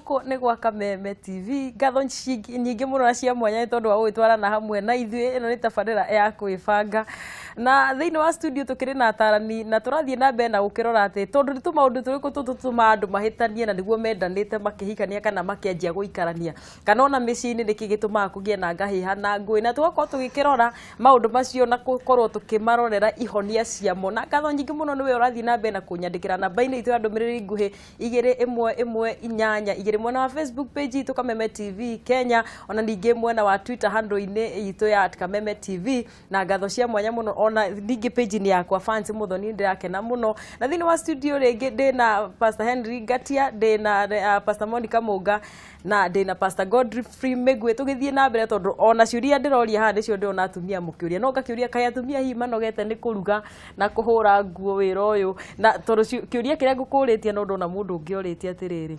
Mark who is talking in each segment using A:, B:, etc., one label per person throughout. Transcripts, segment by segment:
A: guku ni gwa Kameme TV ngatho nyingi muno cia mwanya tondu wa gwitwarana hamwe na ithuĩ ino ni tabarĩra ya kwĩbanga na thĩinĩ wa studio tukiri na atarani na turathie na mbere na gukirora ati tondu ni tumaundu turiku tututuma andu mahitanie na niguo mendanite makihikania kana makianjia guikarania kana ona mĩciĩ-inĩ niki gitumaga kugie na ngahiha na ngũĩ na tugakorwo tugikirora maundu macio na gukorwo tukimarorera ihonia ciamo na ngatho nyingi muno niwe urathie na mbere na kunyandikira namba-inĩ itu ya ndũmĩrĩri nguhĩ 2118 mwena wa Facebook page itu Kameme TV Kenya ona ningi mwena wa Twitter handle-inĩ itu ya @Kameme TV na ngatho cia mwanya muno ona ningi page ni yakwa fans muthoni ndirakena muno na thini wa studio ringi ndina Pastor Henry Gatia ndina Pastor Monica Munga na ndina Pastor Godfrey Megwe tugithie na mbere tondu ona ciuria ndiroria haha nicio ndiona atumia mukiuria no ngakiuria kai atumia hi manogete ni kuruga na kuhura nguo wira uyu na tondu kiuria kiria ngukuritie no ndona mundu ungioritie atiriri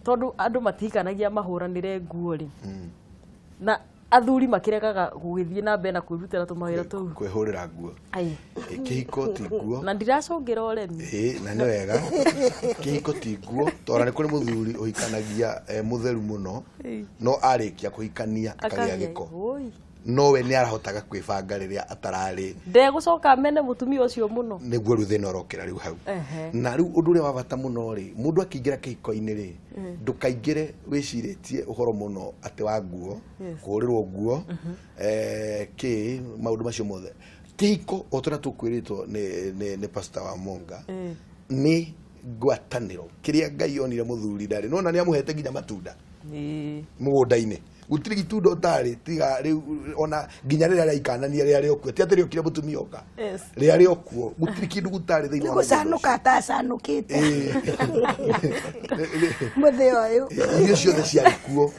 A: tondu andu matikanagia mahuranire nguo ri na athuri makiregaga gugithie na mbere na kwirutira tumawira tu
B: kwihurira nguo kihiko ti nguo
A: na ndiracungira uremi
B: na ni wega kihiko ti nguo tora ni kuri muthuri uhikanagia mutheru muno no arikia kuhikania akagia giko nowe ni arahotaga kwibanga riria atarari
A: ndegucoka mene mutumia ucio muno
B: niguo riu thina urokera riu hau na riu undu uria wa bata muno ri mundu akiingira kihiko-ini ri ndukaingire wiciritie uhoro muno ati wa nguo kuhurirwo nguo ki maundu macio mothe kihiko otora tukwiritwo ni Pastor wa Monga ni ngwataniro kiria Ngai onire muthuri ndari nona ni amuhete nginya matunda mugunda-ini gutiri gitundo utari tiga riu ona nginya riria raikanania riria riokwo ti atiri okire mutumia oka riria riokwo gutiri kindu gutari thiini wa
C: gucanuka ta canukite muthio uyu
B: irio ciothe ciari kuo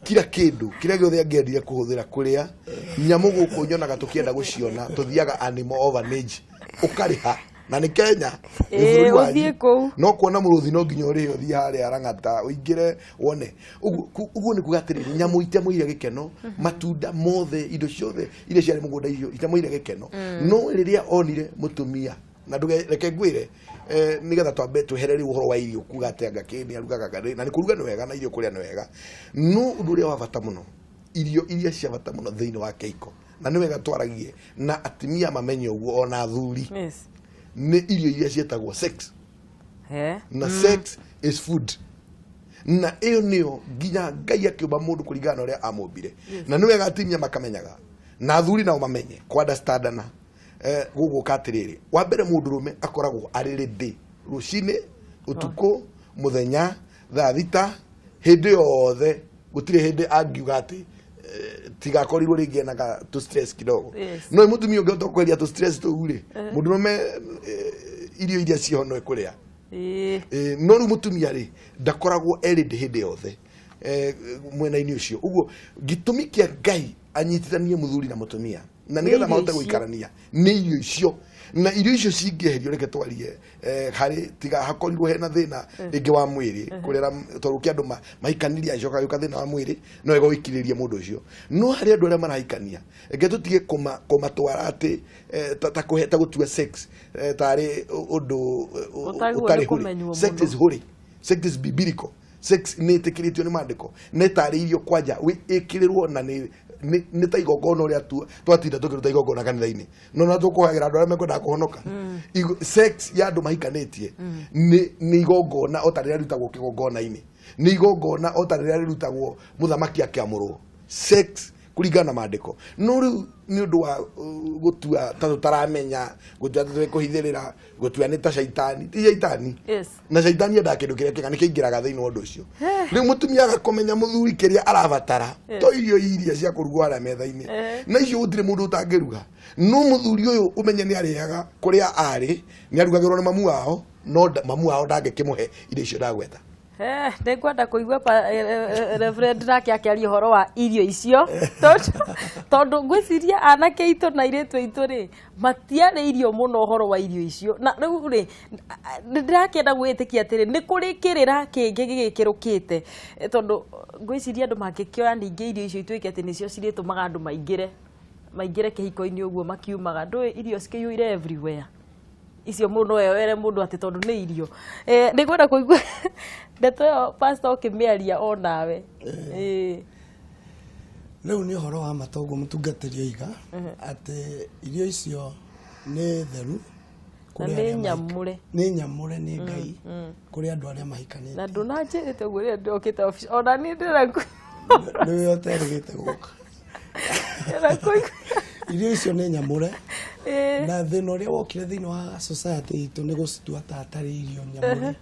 B: kila kindu kiria giothe angiendire kuhuthira kuria nyamu guku nyonaga tukienda guciona tuthiaga animal orphanage ukariha na ni Kenya
A: uthie kou
B: no kuona muruthi no nginya uri uthie hari arangata uingire wone uguo ni kugatiriri nyamu itamuire gikeno matunda mothe indo ciothe ile ciari mugunda icio itamuire gikeno no riria onire mutumia na ndugereke ngwire nigetha twambe twehereri uhoro wa irio kuga atenga kini arugaga gari na ni kuruga ni wega na irio kuria ni wega no undu uria wa bata muno irio iria cia bata muno thiini wa keiko na ni wega twaragie na atimia mamenye uguo ona athuri ni irio iria cietagwo sex na sex is food na iyo niyo nginya Ngai akiumba mundu kuringana uria amumbire na ni wega atimia makamenyaga na athuri nao mamenye kwa understandana gugu katiriri wa mbere mundu rume akoragwo ari ready rucine utuko muthenya thaa thita hindi yothe gutire hindi angiuga ati tiga korirwo ringi na tu stress kidogo no mutumia ungi utokweria tu stress tu uri mundu rume irio iria cio no ikuria no ru mutumia ri ndakoragwo ready hindi yothe mwena-ini ucio uguo gitumi kia Ngai anyitithanie muthuri na mutumia na nigetha mahote guikarania ni irio icio na irio icio cingieherio reke twarie hari tiga hakorirwo hena thina ringi wa mwiri kurera toru kia andu mahikaniria icoka yuka thina wa mwiri no ego ikiririe mundu ucio no hari andu aria marahikania enge tutige kumatwara ati ta kuheta gutua sex tari undu utari huri sex is holy sex is biblical sex ni tikiritio ni mandiko ne tari irio kwanja wi ikirirwo na ni ta igongona uria twatinda tukiruta igongona kanitha-ini no na tukuhagira andu aria mekwenda kuhonoka sex ya andu mahikanitie ni igongona otarira rutagwo kigongona-ini ni igongona otarira rutagwo muthamaki akiamurwo sex kuringana na mandiko no riu ni undu wa gutua taramenya gutua twikuhithirira gutua ni ta shaitani ti shaitani na shaitani enda kindu kiria kigani kiingiraga thiini wa undu ucio riu mutumia agakomenya muthuri kiria arabatara to irio iria cia kurugwara metha-ini na icio gutire mundu utangiruga no muthuri uyu umenye ni ariaga kuria ari ni arugagirwo ni mamu wao no mamu wao ndangekimuhe irio icio ndagweta
A: nĩngwenda kũigua Reverend Raki akiaria ũhoro wa irio icio tondu ngwiciria anake aitũ na airĩtu aitũ rĩ matiarĩirio mũno ũhoro wa irio icio na rĩu rĩ ndĩrakĩenda gwĩtĩkia atĩrĩ nĩ kũrĩ kĩrĩra kĩngĩ gĩgĩkĩrũkĩte tondu ngwiciria andũ mangĩkĩoya ningĩ irio icio ituĩke atĩ nĩcio cirĩtũmaga andũ maingĩre kĩhiko-inĩ ũguo makiumaga ndũĩ irio cikĩiyũire everywhere icio mundu were mundu ati tondu ni irio ni kwenda kuigua ndeto yo pastor kimiaria onawe
D: Leo ni horo wa matongo mutungatĩrio iga atĩ irio icio nĩ theru
A: nĩ nyamure
D: nĩ Ngai kũrĩ andũ arĩa mahikanĩte
A: na ndunanjĩrĩte ũguo rĩrĩa ndokĩte office ona niĩ ndĩraku
D: nĩwe ũterĩgĩte gũka irio icio nĩ nyamure na thĩna ũrĩa wokire thĩinĩ wa society itũ nĩ gũcitua ta atarĩ irio nyamure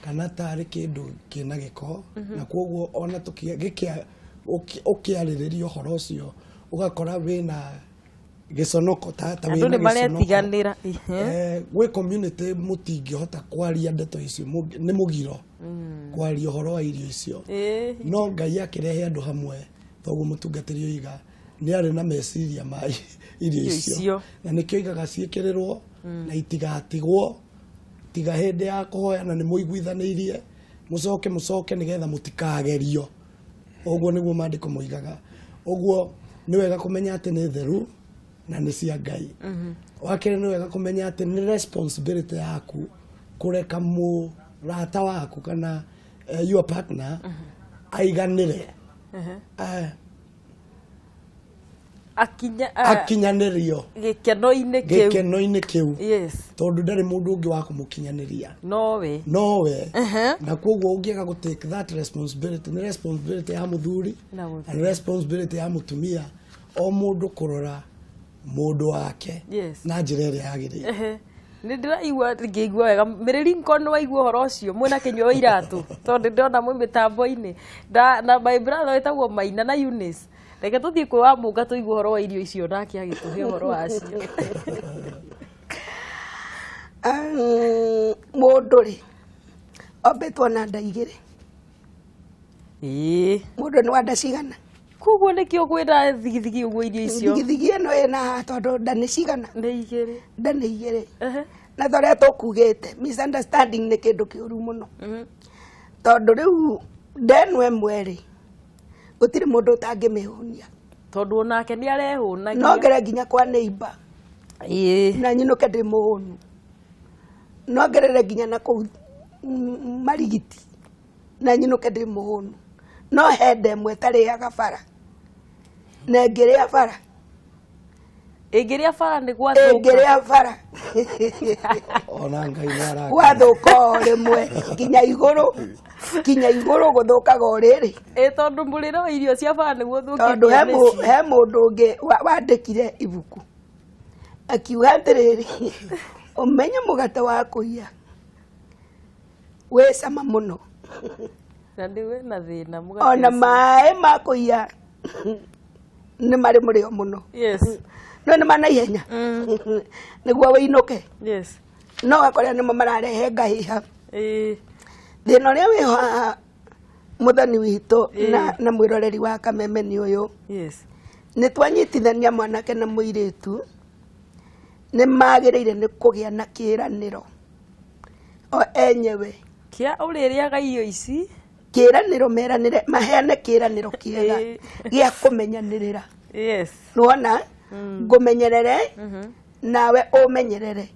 D: kana tarĩ kĩndũ kĩna gĩko na koguo ona ũkĩarĩrĩria ũhoro ũcio ũgakora wĩna gĩconoko ta
A: wĩna maretiganĩra
D: gwĩ community mũtingĩhota kwaria ndeto icio nĩ mũgiro kwaria ũhoro wa irio icio no Ngai akĩrehe andũ hamwe toguo mũtungatĩrio iga nĩ arĩ na meciria ma irio icio na nĩkĩo igaga ciĩkĩrĩrwo na itigatigwo tiga hĩndĩ ya kũhoyana nĩ mũiguithanĩirie mũcoke nĩgetha mũtikagerio ũguo nĩguo maandĩko moigaga ũguo nĩ wega kũmenya atĩ nĩ theru na nĩ cia Ngai wakĩrĩ nĩ wega kũmenya atĩ nĩ responsibility yaku kũreka mũrata waku kana your partner aiganĩre akinyanĩrio gĩkeno-inĩ kĩu tondũ ndarĩ mũndũ ũngĩ wa kũmũkinyanĩria nowe na koguo ũngĩaga gũtake that responsibility nĩ responsibility ya mũthuri na nĩ responsibility ya mũtumia o mũndũ kũrora mũndũ wake na njĩra ĩrĩa yagĩrĩire
A: nĩ ndĩraigua ngĩigua wega mĩrĩri nko nĩ waigua ũhoro ũcio mwĩna kĩnyuo iratũ tondũ ndĩrona mwĩ mĩtambo-inĩ na my brother wĩtagwo Maina na Eunice reke tũthiĩ kwĩ wa mũnga tũigue ũhoro wa irio icio nake agĩtũhe ũhoro wacio
C: mũndũ rĩ ombĩtwo na nda igĩrĩ mũndũ nĩ wa nda cigana
A: koguo nĩkĩo gwĩra thigithigi ũguo irio icio
C: thigithigi ĩno ĩna tondũ nda nĩ cigana
A: nĩ igĩrĩ
C: nda nĩ igĩrĩ na thorĩa tũkugĩte misunderstanding nĩ kĩndũ kĩũru mũno tondũ rĩu nda ĩno ĩmwe rĩ gũtirĩ mũndũ ũtangĩmĩhũnia
A: tondũ onake nĩ arehũnagia
C: no ngere nginya kwa neighbor na nyinũke ndĩ mũhũnu no ngerere nginya na kũu marigiti na nyinũke ndĩ mũhũnu no hende ĩmwe tarĩaga bara na ngĩrĩa bara
A: ĩngĩrĩa bara nĩ gwathũka
C: ngĩrĩa bara
D: ona Ngai nĩ araga
C: gwathũka o rĩmwe kinya igũrũ gũthũkaga o rĩrĩ
A: tondũ mũrĩre wa irio cia bara nĩguo thũkĩtie
C: tondũ he mũndũ ũngĩ wandĩkire ibuku akiuga atĩrĩrĩ ũmenye mũgate wa kũiya wĩ cama mũno
A: na ndĩwe na thĩna
C: ona maĩ ma kũiya nĩ marĩ mũrĩo mũno no nĩ manaihenya nĩguo wĩinũke no gakorĩa nĩmo mararehe ngahĩha thĩna ũrĩa wĩho mũthoni witũ na mwĩroreri wa Kameme nĩ ũyũ nĩ twanyitithania mwanake na mũirĩtu nĩ magĩrĩire nĩ kũgĩa na kĩĩranĩro o enyewe
A: kĩa ũrĩrĩaga irio ici
C: kĩĩranĩro meranĩre maheane kĩĩranĩro kĩega gĩa kũmenyanĩrĩra nĩwona ngũmenyerere nawe ũmenyerere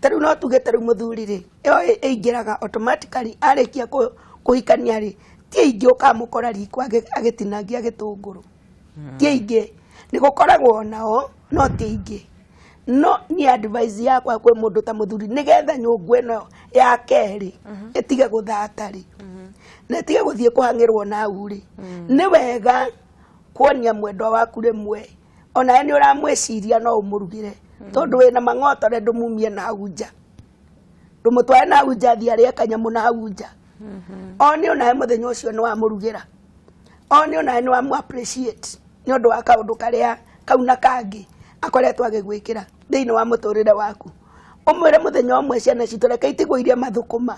C: tarĩu no tuge tarĩu mũthuri rĩ ĩyo ĩingĩraga automatically arĩkia kũhikania rĩ ti aingĩ ũkamũkora riko agĩtinangia gĩtũngũrũ ti aingĩ nĩ gũkoragwo nao no ti aingĩ no ni advice yakwa kwĩ mũndũ ta mũthuri nĩgetha nyũngũ ĩno ya kerĩ ĩtige gũthata rĩ na ĩtige gũthiĩ kũhang'ĩrwo na urĩ nĩ wega kuonia mwendwa waku rĩmwe ona nĩ ũramwĩciria no ũmũrugĩre tondũ wĩna mang'otore ndũmumie na nja ndũmũtware na nja thiĩ arĩe kanyamũ na nja oni onawe mũthenya ũcio nĩ wamũrugĩra oni onawe nĩ wamu appreciate nĩ ũndũ wa kaũndũ karĩa kau na kangĩ akoretwo agĩgwĩkĩra thĩinĩ wa mũtũrĩre waku ũmwĩre mũthenya ũmwe ciana citũ reke itigwo irie mathũkũma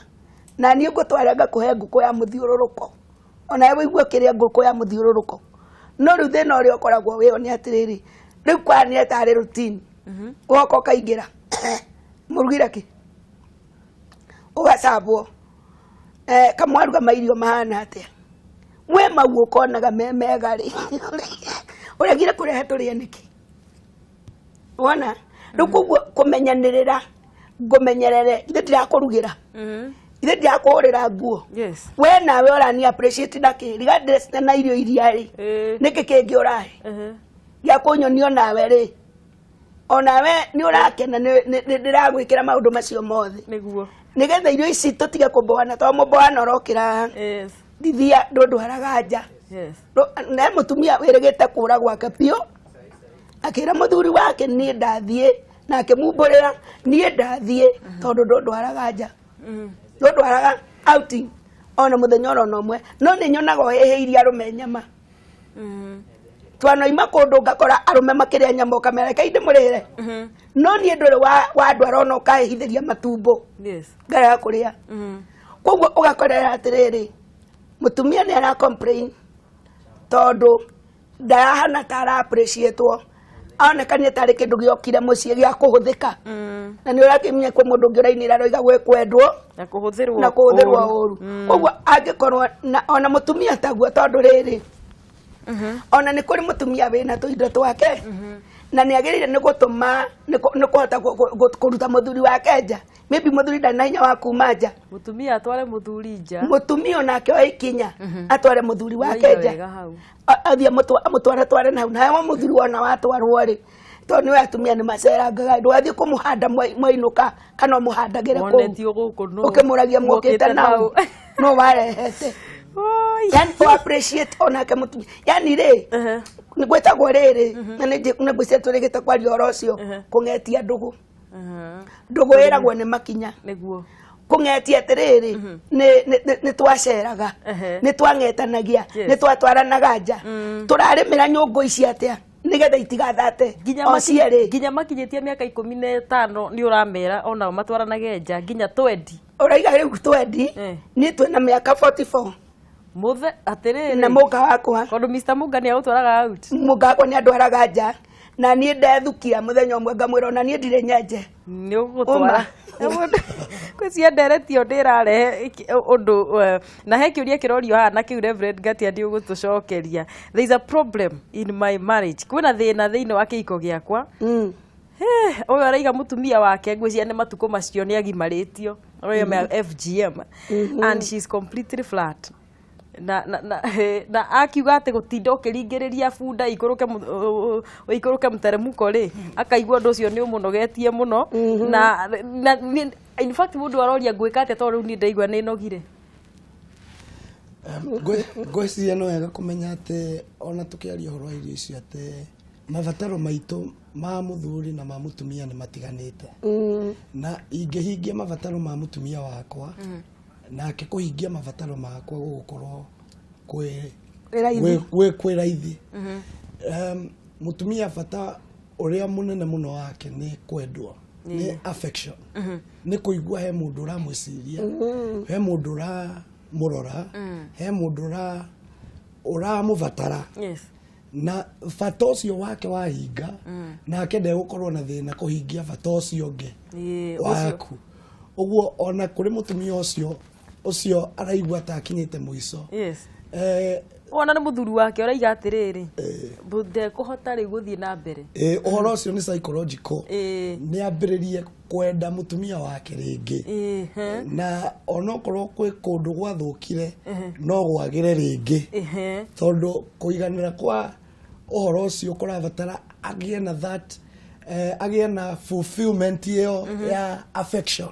C: na niĩ ngũtwara ngakũhe ngũkũ ya mũthiũrũrũko onawe wĩigue kĩrĩa ngũkũ ya mũthiũrũrũko no rĩu thĩna ũrĩa ũkoragwo wĩho nĩ atĩrĩrĩ rĩu kwanĩre tarĩ routine woka ũkaingĩra mũrugire kĩ ũgacabwo kamwaruga mairio mahana atĩa mwe mau ũkonaga me mega rĩ ũregire kũrehe tũrĩe nĩkĩ wona rĩu kũmenyanĩrĩra ngomenyerere ithe ndirakurugira ithe ndirakuhurira nguo we nawe orani appreciate ndaki regardless na irio iria ri niki kingi urahe gya kunyonio nawe ri onawe ni urakena ndiragwikira maundu macio mothe niguo nigetha irio ici tutige kumboana to mboana orokira ndithia ndwaraga nja na mutumia wirigite kura gwake pio akira muthuri wake ni ndathie na akimumburira ni ndathie tondu ndwaraga nja ndwaraga outing ona muthenya oro mwe no ni nyonaga heheiria arume nyama twanoima kundu ngakora arume makiria nyama ukamereka inde murire no ni ndure wa ndwara no kahithiria matumbo ngara kuria koguo ugakorera atiriri mutumia ni ara complain tondu ndahana tara appreciate aonekanie tari kindu giokire mucie gia kuhuthika na ni urakimenya kwa mundu ngirainira roiga gwe kwendwo na kuhuthirwo uru koguo angikorwo ona mutumia taguo tondu riri ona ni kuri mutumia wina tuindo twake na ni agirire ni gutuma ni kuhota kuruta muthuri wake nja maybe muthuri ndana hinya wa kuma nja
A: mutumia atware muthuri nja
C: mutumia onake oikinya atware muthuri wake nja athia mutware na hawa muthuri wona watwarwo ri to ni atumia ni macerangaga ndwathie kumuhanda mwainuka kana muhandagire ku ukimuragia mukite nao no warehete yani to appreciate onake mutumia yani ri ni gwetagwo riri na ni ngwise turigite kwa riorocio kungetia ndugu ndugu iragwo ni makinya
A: niguo
C: kungetia atiriri ni twaceraga ni twangetanagia ni twatwaranaga nja turarimira nyungu ici atia nigetha itigathate
A: nginya makinyitie miaka 15 ni uramera ona matwaranage nja nginya 20
C: uraiga riu 20 ni twina miaka 44
A: muthe atiriri
C: na muka wakwa
A: kondu Mr. Muga ni agutwaraga out
C: muga wakwa ni andwaraga nja na ni ndethukia muthenya umwe ngamwira na ni ndire nyenje
A: ni ugutwara kwisia nderetio ndirarehe undu na he kiuria kirorio hana kiu Reverend Gatia ndi ugutucokeria there is a problem in my marriage kwina thina thiini wa kiiko giakwa uyu araiga mutumia wake ngwiciria ni matuko macio ni agimaritio uyu FGM and she's completely flat na akiuga ati gutinda ukiringiriria bunda ikuruke muteremuko ri akaigua ndu ucio ni umunogetie muno na in fact mundu aroria gwika ati to riu ni ndaigua ni nogire
D: ngwiciria no wega kumenya ati ona tukiaria horo irio icio ati mabataro maitu ma muthuri na ma mutumia ni matiganite na ingihingia mabataro ma mutumia wakwa nake kuhingia mabataro makwa gukorwo kwi raithi mutumia bata uria munene muno wake ni kwendwo ni affection ni kuigua he mundu uramwiciria he mundu uramurora he mundu uramubatara na bata ucio wake wahinga nake ndegukorwo na thina kuhingia bata ucio ungi waku uguo ona kuri mutumia ucio araigua ta akinyite muico
A: ona ni muthuri wake uraiga atiriri bude kuhota ri guthie na mbere
D: uhoro ucio ni psychological ni ambiririe kwenda mutumia wake ringi na ona okorwo kwi kundu gwathukire no gwagire ringi tondu kuiganira kwa uhoro ucio kurabatara agie na that agie na fulfillment ya affection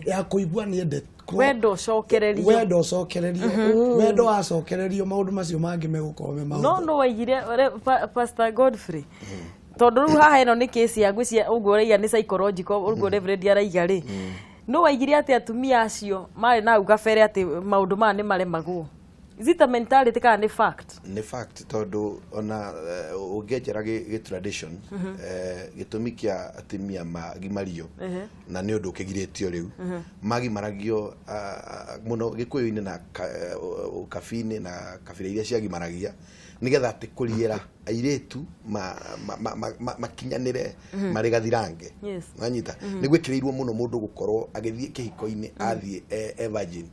D: ya kuigua ni endete
A: wendo
D: acokererio maundu macio mangi megukorwo me maundu
A: no waigire Pastor Godfrey tondu ru haha eno ni case ya ngwiciria uguo raiga ni psychological uguo Reverend araiga ri no waigire ati atumia acio mari na uga fere ati maundu ma ni maremagwo zita mentality kana ni fact
B: tondu ona ungejera gi tradition gitumi kia atimia magimario na ni undu ukigiretio riu magimaragio muno gikuyu-ini na ukabini na kabira iria ciagimaragia nigetha ati kuriera airetu makinyanire mari gathirange wanyita ni gwikirirwo muno mundu gukorwo agithie kihiko-ini athie virgin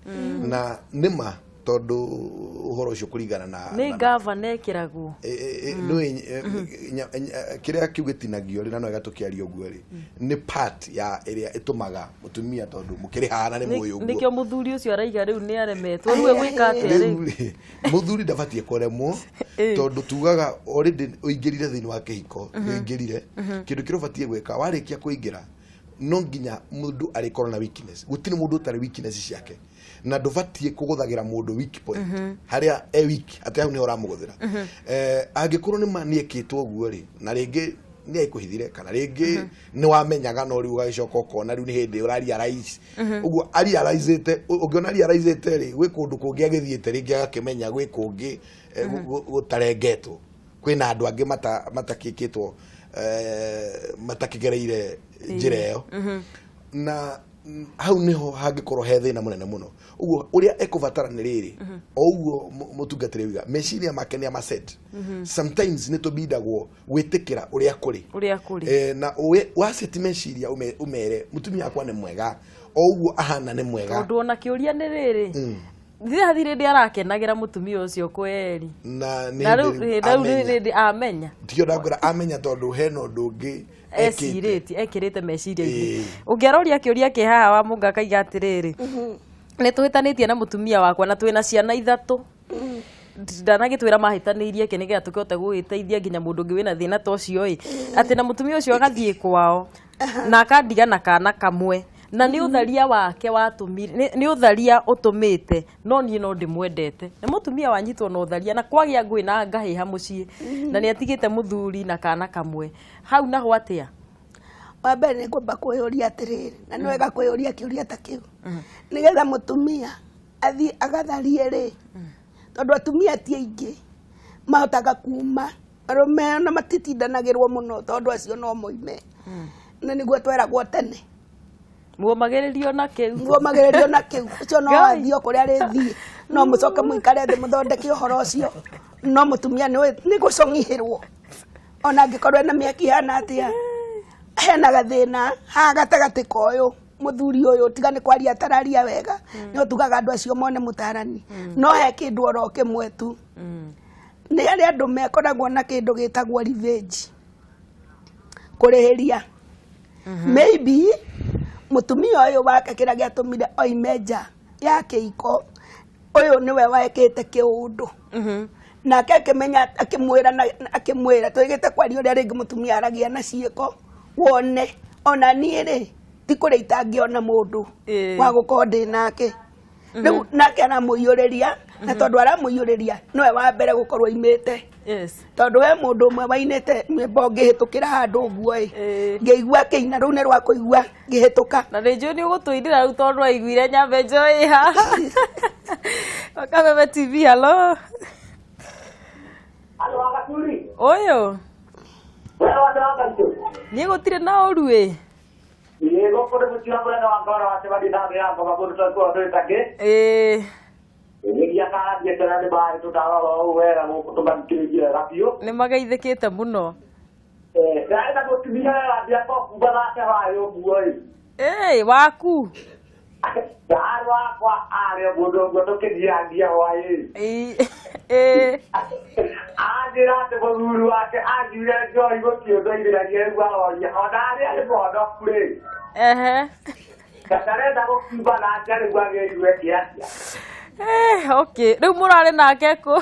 B: na nima tondu uhoro ucio kuringana na
A: ni governor ekiragwo
B: kiria kiugitinagio ri na no gatukiaria uguo ri ni part ya iria itumaga mutumia tondu mukirihana ni muyo uguo
A: nikio muthuri ucio araiga riu ni aremetwo riu gwika atia riu
B: muthuri ndabatie kuremwo tondu tugaga already uingirire thiini wa kihiko uingirire kindu kiria ubatie gwika warikia kuingira no nginya mundu arikorwo na weakness gutini mundu utari weakness ciake na ndubatie kuguthagira mundu weak point haria weak ati hau ni uramuguthira angikorwo ni mani ekitwo guo ri na ringi ni aikuhithire kana ringi ni wamenyaga no riu gagicoka ukona riu ni hindi uraria rais uguo arializete ungiona arializete ri gwi kundu kungi agithiete ringi agakimenya gwi kungi gutarengetwo kwina andu angi matakikitwo matakigereire njira iyo na hau niho hangikorwo he thina munene muno uguo uria ekuvatara ni riri o uguo mutungatire wiga meciria make ni ama set sometimes ni tubidagwo gwitikira uria kuri na wa set meciria umere mutumia akwa ni mwega o uguo ahana ni mwega
A: tondu ona kiuria ni riri thire ndi arakenagira mutumia ucio kweri na riu amenya
B: tio ndagura amenya tondu heno ndungi
A: ekirite meciria ungiaroria kiuria kihaha wa munga kaiga atiriri ni tuhitanitie na mutumia wakwa na twina ciana 3 ndanagitwira mahitanirie ke nigetha tukihote gwiteithia nginya mundu ngi wina thina ta ucio ati na mutumia ucio agathie kwao na akandiga na kana kamwe na ni utharia wake watumire ni utharia utumite no ni no ndimwendete na mutumia wanyitwo no utharia na kwagia ngui na ngahiha mucii na ni atigite muthuri na kana kamwe hau naho atia
C: wa mbere ngomba kwiyuria atiriri na no wega kwiyuria kiuria ta kiu nigetha mutumia athi agatharie ri tondu atumia ti aingi mahotaga kuma arume na matitindanagirwo muno tondu acio no moime na niguo tweragwo tene
A: muomagiririo na kiu
C: ucio no athio kuria rithie no mucoke muikare thi muthondeke uhoro ucio no mutumia ni gucongihirwo ona ngikorwo na miaki hana atia hena gathina ha gatagati koyo muthuri uyu tiga ni kwaria tararia wega ni utugaga andu acio mone mutarani no he kindu oro kimwe tu ni ari andu mekoragwo na kindu gitagwo revenge kurihiria maybe mutumia uyu wake kira giatumire oimeja yake iko uyu niwe waekete kiundu nake akimenya akimwira twigite kwaria uria ringi mutumia aragia na ciiko wone ona nie ri ti kuria itangiona mundu wa gukorwo ndi nake riu nake aramuyuriria na tondu aramuyuriria niwe wa mbere gukorwo imite tondu we mundu umwe wainite nyimbo ngihitukira handu uguo ngiigua kiina riu ni rwa kuigua ngihituka
A: na rinju ni ugutuindira riu tondu aiguire nyambe njoi ha Kameme TV hello
E: Agaturi
A: uyu ni gutire na uru
E: yego kore mutira bwana wangara wasebadi dabe hapo kaburi kwa twetake ni ya kana je tena ni bari tutawa wera kutubankiria rapio
A: ni magaithikite muno
E: ndaenda gutumia rabia kwa kubana hayo buoi
A: waku
E: darwa kwa are bodo gotoke dia wae ajira te boduru wake ajira joy go kiodo ira yegwa oya odare ale bodo kure katare dago kubana ajare gwa yegwe kiasi
A: okay riu murare nake ku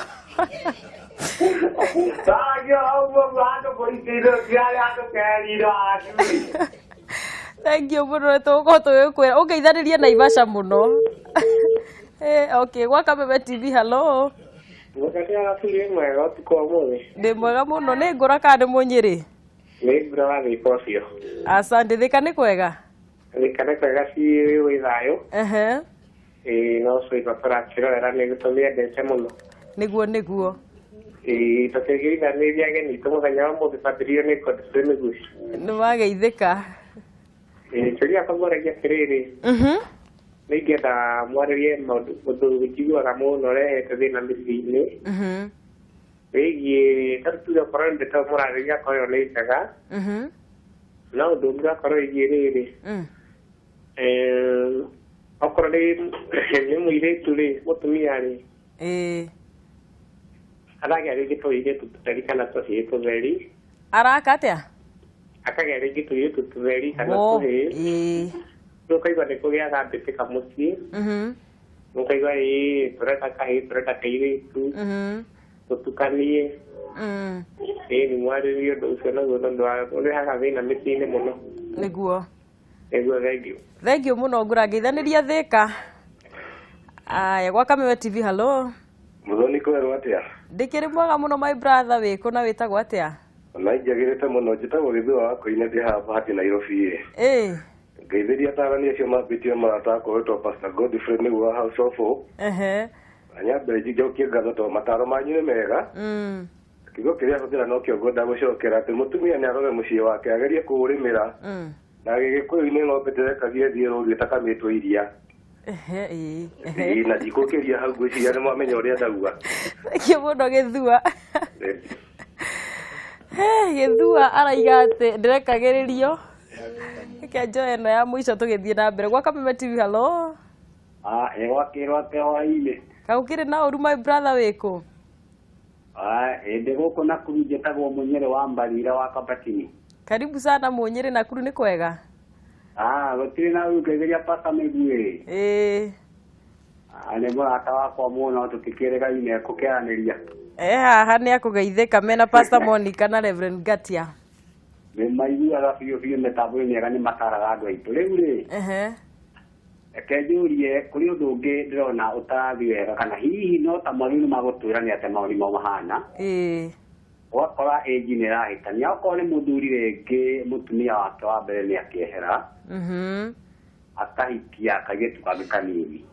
A: thank you muno tugukorwo tugikwira ungeithanirie Naivasha muno okay gwa Kameme TV hello ndi mwega muno ni ngura kana ndi munyiri
E: ni ngura wa Gĩkocio
A: asante thika ni kwega
E: ci wi thayo no so ipatara kirorera ni gutumia ndece muno
A: niguo
E: tutigirira ni biage ni tumuthenya wa muthi patirio ni kodise ni guci
A: ni wageithika
E: turia kagoragia kiriri ningenda mwaririe mundu wikiguaga muno rehete thina mĩciĩ-inĩ wĩgiĩ tarĩtuge korwo ndĩta mũrarĩria korwo nĩ njega no ũndũ ũngĩ akorwo ĩgiĩ rĩrĩ okorwo nĩ mũirĩtu rĩ mũtumia rĩ Aragĩa rĩngĩ tũirĩtu tũtheri kana tũhĩĩ tũtheri.
A: Araka atĩa?
E: Akagĩa rĩngĩ tũirĩtu tũtheri kana tũhĩĩ. Ũkaigua nĩ kũgĩaga mbĩtĩka mũciĩ. Ũkaigua tũrenda kahĩĩ tũrenda kairĩtu. Tũtukanie. Nĩ mwarĩrie ũndũ ũcio naguo tondũ ũrehaga thĩna mĩciĩ-inĩ mũno.
A: Nĩguo.
E: Nĩguo thengiũ. Thengiũ
A: mũno ngũrangeithanĩria Thĩka. Aya gwa Kameme TV, halo.
F: Muthoni kwerwo atia?
A: Ndikĩrĩ mwega mũno my brother, wĩkũ na wĩtagwo atĩa?
F: Na ingĩagĩrĩte mũno njĩtagwo Gĩthua wa Koine ndĩ haha hati Nairobi. Ngeithĩria atarani acio mambĩtie marata akoretwo Pastor Godfrey nĩguo wa House of Hope. Anyambere njokie ngatho tondũ mataro manyu nĩ mega. Kiugo kĩrĩa hũthĩra no kĩo ngwenda gũcokera atĩ mũtumia nĩ arore mũciĩ wake agerie kũũrĩmĩra. Na Gĩgĩkũyũ-inĩ ng'ombe ndĩrekagia thiĩ rũũru ĩtakamĩtwo iria. Na ndikũkĩria hau ngwĩciria nĩ mwamenya ũrĩa ndauga.
A: Thengio mũno Gĩthua. Gĩthua araiga atĩ ndĩrekagĩrĩrio. Reke njoe ĩno ya mũico tũgĩthiĩ na mbere. Gwa Kameme TV, halo.
G: Gwakĩrwo atĩa hwaĩ-inĩ?
A: Kaũkĩrĩ na ũru my brother, wĩkũ?
G: Ĩndĩ gũkũ Nakuru njĩtagwo Mũnyĩrĩ wa Mbarira wa Kabatini.
A: Karibu sana Mũnyĩrĩ, Nakuru nĩ kwega?
G: Gũtirĩ na rĩu ngeithĩria Pastor Mĩguĩ. Nĩ mũrata wakwa mũno tũtikĩrĩgaine gũkĩaranĩria.
A: Haha nĩ akũgeithĩka mena Pastor Monica na Reverend Gatia.
G: Nĩ maiguaga biũ mĩtambo-inĩ ĩega nĩ mataraga andũ aitũ. Rĩu rĩ, reke njũrie kũrĩ ũndũ ũngĩ ndĩrona ũtarathiĩ wega kana hihi no ta mwarimũ magũtwĩra atĩ maũndũ mau mahana. Ũgakora ĩnji nĩ ĩrahĩtania. Okorwo nĩ mũthuri rĩngĩ mũtumia wake wa mbere nĩ akĩehera, akahikia kairĩtu kangĩ kanini.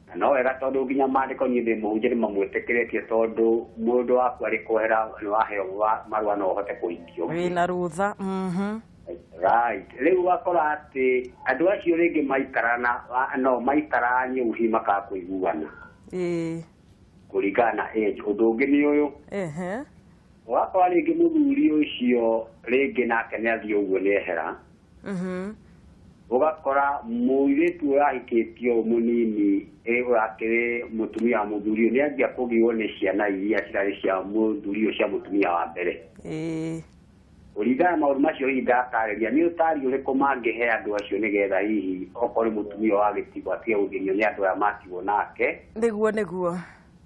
G: Na no wega tondũ nginya maandĩko niĩ ndĩ mũhunjia nĩ mamwĩtĩkĩrĩtie tondũ mũndũ waku arĩ kwehera nĩ waheo marũa no ũhote kũhikio.
A: Wĩna rũtha.
G: Rĩu ũgakora atĩ andũ acio rĩngĩ maikara nyũhi makaga kũiguana kũringana na age. Ũndũ ũngĩ nĩ ũyũ, ũgakora rĩngĩ mũthuri ũcio rĩngĩ nake nĩ athiĩ ũguo nĩ ehera, ũgakora mũirĩtu ũrahikĩtio mũnini ũrakĩrĩ mũtumia wa mũthuri ũyũ nĩ anjia kũgĩo nĩ ciana iria cirarĩ cia mũthuri ũcio cia mũtumia wa mbere. Kũringana na maũndũ macio hihi ndatarĩria, nĩ ũtari ũrĩkũ mangĩhe andũ acio nĩgetha hihi okorwo nĩ mũtumia wa gĩtigo atige gũthĩnio nĩ andũ aya matigwo nake?
A: Nĩguo.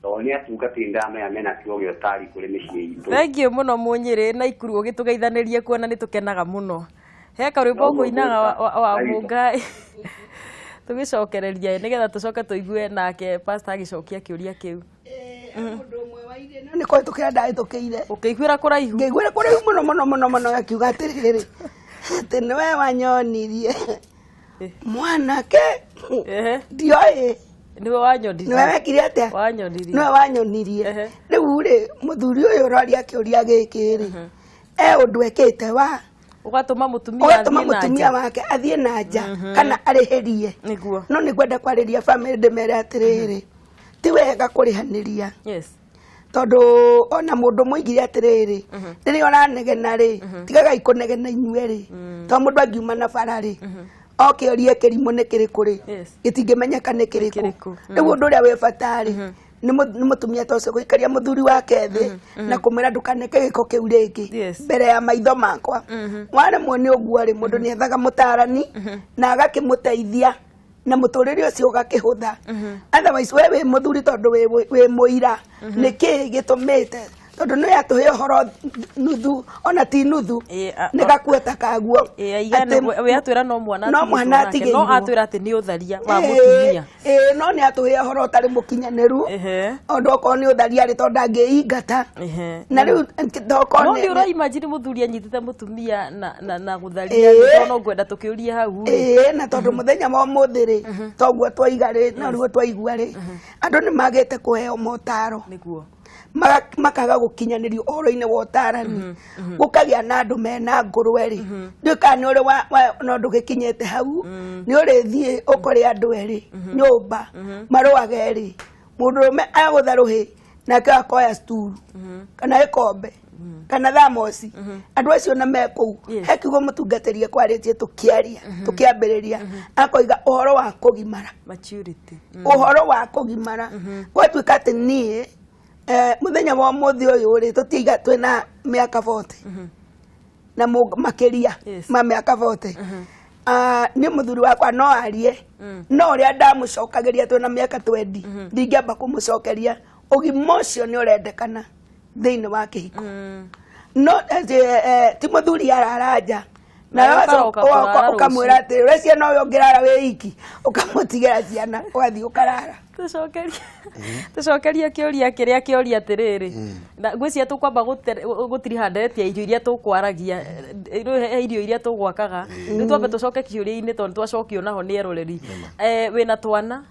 G: Tondũ nĩ atungatĩri ndamenya mena kiugo gĩa ũtari kũrĩ mĩciĩ itũ.
A: Thengio mũno Mũnyĩrĩ na Ikuru ũgĩtũgeithanĩrie kuona nĩ tũkenaga mũno. He karwĩmbo ũkũinaga wa Mũngai tũgĩcokereria nĩgetha tũcoke tũigue nake pastor agĩcokia kĩũria kĩu.
C: Mũndũ ũmwe wa irene nĩ kũrĩ ndahĩtũkĩire.
A: Ũkĩiguĩra kũraihu?
C: Ngĩiguĩra kũraihu mũno akiuga atĩrĩrĩ atĩ nĩwe wanyonirie mwanake ndioĩ.
A: Niwe wanyonirie?
C: Niwe wekire atĩa?
A: Wanyonirie.
C: Niwe wanyonirie. Rĩu rĩ mũthuri ũyũ ũroria kĩũria gĩkĩ rĩ ũndũ ekĩte wa
A: ũgatũma mũtumia
C: wake athiĩ na nja kana arĩhĩrie. No nĩ ngwenda kwarĩria bamĩrĩ ndĩmere atĩrĩrĩ ti wega kũrĩhanĩria. Tondũ ona mũndũ mũigire atĩrĩrĩ rĩrĩa ũranegena rĩ tigaga ikũnegena inyuĩ rĩ, tondũ mũndũ angiuma na bara rĩ okĩorie kĩrimũ nĩ kĩrĩkũ rĩ gĩtingĩmenyeka nĩ kĩrĩkũ. Rĩu ũndũ ũrĩa wĩ bata rĩ nĩ mũtumia ta ũcio gũikaria mũthuri wake thĩ na kũmwĩra ndũkaneke gĩko kĩu rĩngĩ mbere ya maitho makwa. Waremwo nĩ ũguo rĩ mũndũ nĩ ethaga mũtarani na agakĩmũteithia na mũtũrĩre ũcio ũgakĩhũtha. Otherwise we wĩ mũthuri tondũ wĩ mũira nĩkĩ gĩtũmĩte tondũ nĩ yatũhe ũhoro nuthu ona ti nuthu nĩ gakuota kaguo
A: we atwĩra no mwana atigĩirwo no atwĩra atĩ nĩ ũtharia wa mũtumia.
C: No nĩ atũhe ũhoro ũtarĩ mũkinyanĩru ũndũ okorwo nĩ ũtharia rĩ tondũ angĩingata. Na rĩu
A: no nĩ ũraimagine mũthuri anyitĩte mũtumia na gũtharia no ngwenda tũkĩũrie hau
C: na tondũ mũthenya wa ũmũthĩ rĩ toguo twaiga rĩ na ruo twaigua rĩ andũ nĩ magĩte kũheo motaro makaga gũkinyanĩrio ũhoro-inĩ wa ũtarani. Gũkagĩa na andũ mena ngũrwe rĩ ndiũĩ kana nĩ ũrĩ no ndũgĩkinyĩte hau nĩ ũrĩthiĩ ũkore andũ erĩ nyũmba marũage rĩ mũndũrũme agũtha rũhĩ nake akoya sturu kana gĩkombe kana thamoci andu acio na mekou he kiugo mutungatĩrie kwaritie tukiaria tukiambĩrĩria akoiga uhoro wa kugimara
A: maturity
C: uhoro wa kugimara gwatuĩka atĩ niĩ muthenya wa mũthĩ ũyũ rĩ tũtiga twĩna mĩaka 40 na makĩria ma mĩaka 40 nĩ mũthuri wakwa no arie no ũrĩa ndamũcokagĩria twĩna mĩaka 20 ndingĩamba kũmũcokeria ũgima ũcio nĩ ũrendekana thĩinĩ wa kĩhiko no ti mũthuri araranja na ũkamwĩra atĩ ũrĩa ciana ũyũ ũngĩrara wĩ iki ũkamũtigĩra ciana ũgathiĩ ũkarara
A: tucokerie kĩũria kĩrĩa kĩũria atĩrĩrĩ ngwĩciria tũkwamba gũtirihanderetia irio iria tũkwaragia irio iria tũgwakaga rĩu twambe tũcoke kĩũria-inĩ tondũ twacokio naho nĩ eroreri wĩna twana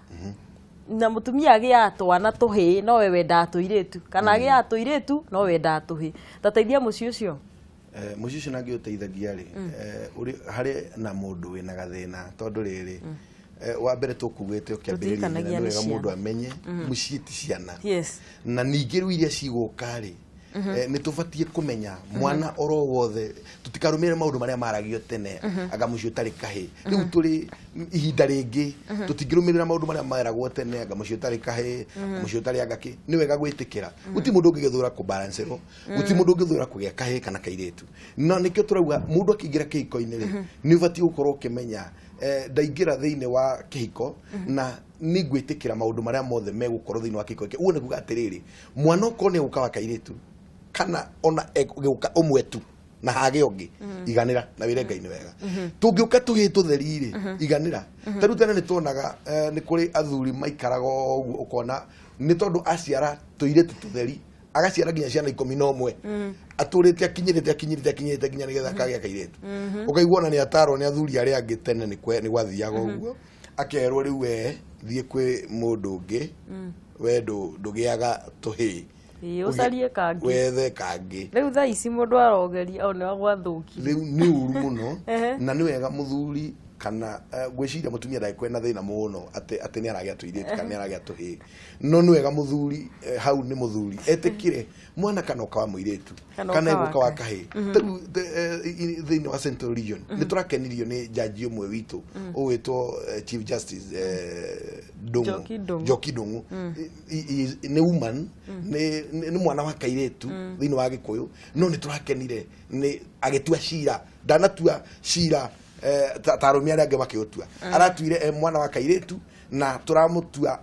A: na mutumia agĩa twana tũhĩ no we wendaga tũirĩtu kana agĩa tũirĩtu no wendaga tũhĩ tateithia mũciĩ ũcio
B: mũciĩ ũcio nangĩũteithagia rĩ harĩ na mũndũ wĩna gathĩna tondũ rĩrĩ wa mbere tũkugĩte ũkĩambĩrĩria nĩ wega mũndũ amenye mũciĩ ti ciana na ningĩ rĩu iria cigũka rĩ nĩ tũbatiĩ kũmenya mwana oro wothe tũtikarũmĩrĩre maũndũ marĩa maragio tene anga mũciĩ ũtarĩ kahĩ rĩu tũrĩ ihinda rĩngĩ tũtingĩrũmĩrĩra maũndũ marĩa meragwo tene anga mũciĩ ũtarĩ kahĩ mũciĩ ũtarĩ angaki nĩ wega gwĩtĩkĩra gũti mũndũ ũngĩgĩthũra kũbalancerwo gũti mũndũ ũngĩthũra kũgĩa kahĩ kana kairĩtu no nĩkĩo tũrauga mũndũ akĩingĩra kĩhiko-inĩ rĩ nĩ ũbatiĩ gũkorwo ũkĩmenya ndaingĩra thĩinĩ wa kĩhiko na nĩ gwĩtĩkĩra maũndũ marĩa mothe megũkorwo thĩinĩ wa kĩhiko ũguo nĩ kuga atĩrĩrĩ mwana ũkorwo nĩ egũka wa kairĩtu kana ona egũka ũmwe tu na hage ũngĩ iganĩra na wĩre Ngai nĩ wega tũngĩũka tũhĩ tũtheri rĩ iganĩra tarĩu tene nĩ tuonaga nĩ kũrĩ athuri maikaraga ũguo ũkona nĩ tondũ aciara tũirĩtu tũtheri agaciara nginya ciana 11 atũrĩte akinyĩrĩte nginya nĩgetha akagĩa kairĩtu ũkaigua ona nĩ atarwo nĩ athuri arĩa angĩ tene nĩ gwathiaga ũguo akerwo rĩu we thiĩ kwĩ mũndũ ũngĩ we ndũgĩaga tũhĩ
A: ucarie kangi
B: wethe kangi
A: rĩu thaa ici mũndũ arogeria o nĩ wagwathuki
B: rĩu nĩ ũru mũno na nĩ wega mũthuri kana gwĩciria mũtumia ndagĩkorwo na thĩna mũno atĩ nĩ aragĩa tũirĩtu kana nĩ aragĩa tũhĩ no nĩ wega mũthuri hau nĩ mũthuri etĩkire mwana kana ũka wa mũirĩtu kana egũka wa kahĩ thĩinĩ wa Central Region nĩ tũrakenirio nĩ jaji ũmwe witũ ũgwĩtwo Chief Justice Njoki Ndung'u nĩ woman nĩ mwana wa kairĩtu thĩinĩ wa Gĩkũyũ no nĩ tũrakenire agĩtua cira ndanatua cira ta arũme arĩa angĩ makĩũtua aratuire mwana wa kairĩtu na tũramũtua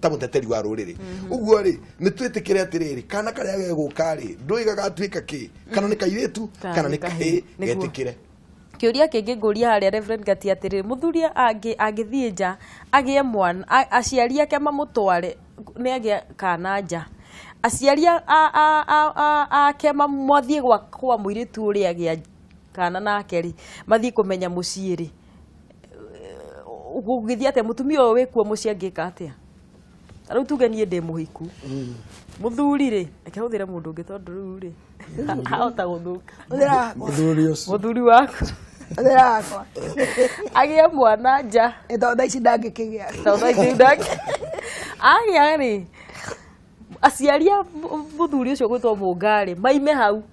B: ta mũteteri wa rũrĩrĩ ũguo rĩ nĩ twĩtĩkĩre atĩrĩrĩ kana karĩa gegũka rĩ ndũiga gatuĩka kĩ kana nĩ kairĩtu kana nĩ kahĩ getĩkĩre
A: kĩũria kĩngĩ ngũria harĩa Reverend Gati atĩrĩrĩ mũthuri angĩthiĩ nja agĩe mwana aciari ake mamũtware nĩ agĩa kana nja aciari ake mathiĩ kwa mũirĩtu ũrĩa agĩa kana nake rĩ mathiĩ kũmenya mũciĩ rĩ ũgũgĩthia atĩ mũtumia ũyũ wĩkuo mũciĩ angĩka atĩa rĩu tuge niĩ ndĩ mũhiku mũthuri rĩ akĩhũthĩra mũndũ ũngĩ tondũ rĩu rĩ ahota gũthũka mũthuri waku agĩa mwana nja
C: thaa ici ndangĩkĩgĩa
A: agĩa rĩ aciari a mũthuri ũcio gwĩtwo mũngarĩ maime hau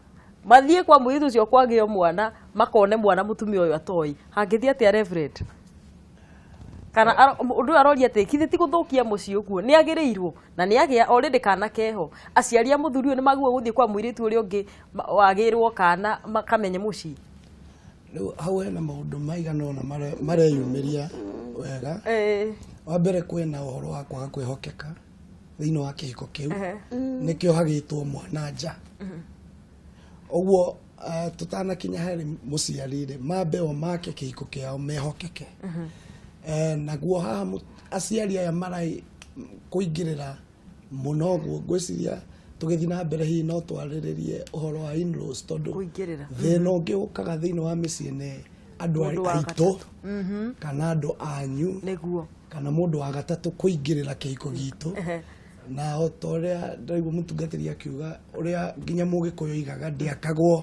A: mathiĩ kwa mũirĩtu ũcio kwagĩo mwana makone mwana mũtumia ũyũ atoĩ hangĩthiĩ atĩa Reverend kana ũndũ aroria atĩ kithi ti gũthũkia mũciĩ ũguo nĩ agĩrĩirwo na nĩ agĩa already kana keho aciari a mũthuri ũyũ nĩ magũo gũthiĩ kwa mũirĩtu ũrĩa ũngĩ wagĩrwo kana makamenye mũciĩ
D: rĩu hau hena maũndũ maigana ũna mareyumĩria wega wa mbere kwĩna ũhoro wa kwaga kwĩhokeka thĩinĩ wa kĩhiko kĩu nĩkĩo hagĩtwo mwana nja ũguo tũtanakinya harĩ mũciari rĩ mambe o make kĩhiko kĩao mehokeke naguo haha aciari aya marai kũingĩrĩra mũno ũguo ngwĩciria tũgĩthiĩ na mbere hihi no twarĩrĩrie ũhoro wa in-laws tondũ thĩna ũngĩ ũkaga thĩinĩ wa mĩciĩ nĩ andũ aitũ kana andũ anyu kana mũndũ wa gatatũ kũingĩrĩra kĩhiko gitũ na o ta ũrĩa ndaigua mũtungatĩri akiuga ũrĩa nginya mũgĩkũyũ oigaga ndĩakagwo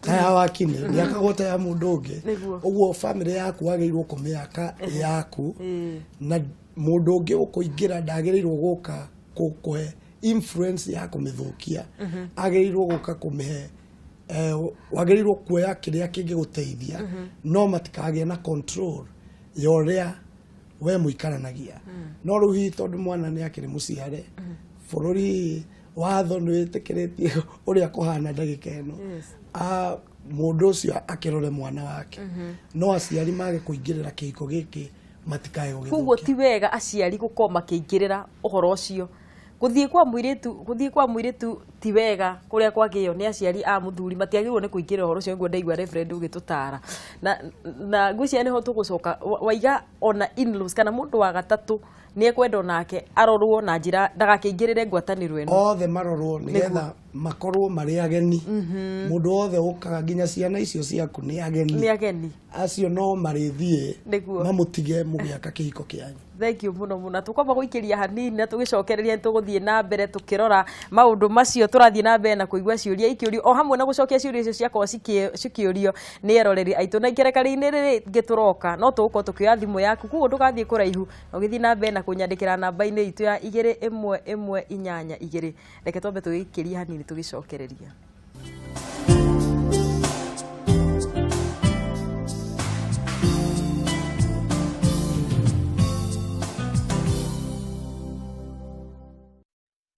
D: ya wakinĩ ndĩakagwo ta ya mũndũ ũngĩ ũguo bamĩrĩ yaku wagĩrĩirwo kũmĩaka yaku na mũndũ ũngĩ ũkũingĩra ndagĩrĩirwo gũka kũhe influence ya kumithukia agerirwo guka kumihe wagerirwo kuoya kiria kingi guteithia no matikage na control ya uria we muikaranagia no ruhi tondu mwana ni akiri muciare bururi watho ni witikiretie uria kuhana ndagika ino mundu ucio akirore mwana wake no aciari mage kuingirira kihiko giki matikae gugithukia
A: kuguo ti wega aciari gukorwo makiingirira uhoro ucio guthii kwa muiritu ti wega kuria kwagio ni aciari a muthuri matiagirwo ni kuingirira uhoro ucio ngo ndaigua reverend ugitutara na ngwiciria niho tugucoka waiga ona in-laws kana mundu wa gatatu ni ekwenda nake arorwo na njira ndagakiingirire ngwataniro eno
D: othe marorwo nigetha makorwo mari ageni mundu othe ukaga nginya ciana icio ciaku ni ageni acio no marithie mamutige mugiaka kihiko kianyu.
A: Thank you muno tukwamba guikiria hanini na tugicokereria tuguthie na mbere tukirora maundu macio turathie na mbere na kuigua ciuria ikiurio o hamwe na gucokia ciuria icio ciakwa cikiurio ni eroreri aitu na ikerekari-ini riri ngituroka no tugukorwo tukioya thimu yaku kuguo ndugathie kuraihu na ugithie na mbere na kunyandikira namba-ini itu ya 2112 reke twambe tugikiria hanini tugicokereria.